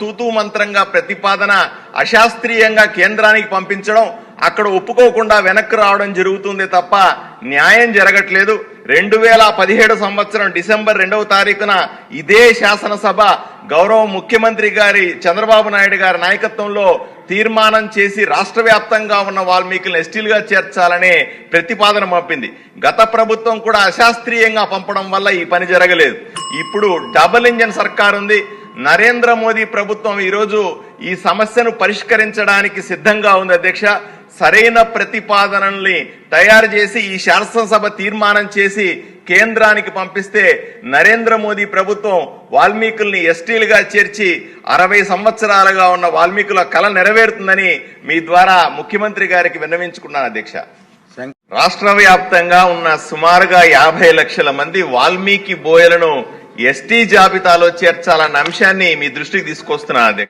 తూతూ మంత్రంగా ప్రతిపాదన అశాస్త్రీయంగా కేంద్రానికి పంపించడం, అక్కడ ఒప్పుకోకుండా వెనక్కి రావడం జరుగుతుంది తప్ప న్యాయం జరగట్లేదు. 2017 సంవత్సరం డిసెంబర్ 2వ తారీఖున ఇదే శాసనసభ గౌరవ ముఖ్యమంత్రి గారి చంద్రబాబు నాయుడు గారి నాయకత్వంలో తీర్మానం చేసి రాష్ట్ర వ్యాప్తంగా ఉన్న వాల్మీకులను ఎస్టీలుగా చేర్చాలనే ప్రతిపాదన పంపింది. గత ప్రభుత్వం కూడా అశాస్త్రీయంగా పంపడం వల్ల ఈ పని జరగలేదు. ఇప్పుడు డబుల్ ఇంజన్ సర్కార్ ఉంది. నరేంద్ర మోదీ ప్రభుత్వం ఈరోజు ఈ సమస్యను పరిష్కరించడానికి సిద్ధంగా ఉంది. అధ్యక్ష, సరైన ప్రతిపాదనల్ని తయారు చేసి ఈ శాసనసభ తీర్మానం చేసి కేంద్రానికి పంపిస్తే నరేంద్ర మోదీ ప్రభుత్వం వాల్మీకుల్ని ఎస్టీలుగా చేర్చి 60 సంవత్సరాలుగా ఉన్న వాల్మీకుల కల నెరవేరుతుందని మీ ద్వారా ముఖ్యమంత్రి గారికి విన్నవించుకున్నాను. అధ్యక్ష, రాష్ట్ర వ్యాప్తంగా ఉన్న సుమారుగా 50 లక్షల మంది వాల్మీకి బోయలను ఎస్టీ జాబితాలో చేర్చాలన్న అంశాన్ని మీ దృష్టికి తీసుకొస్తున్నాను.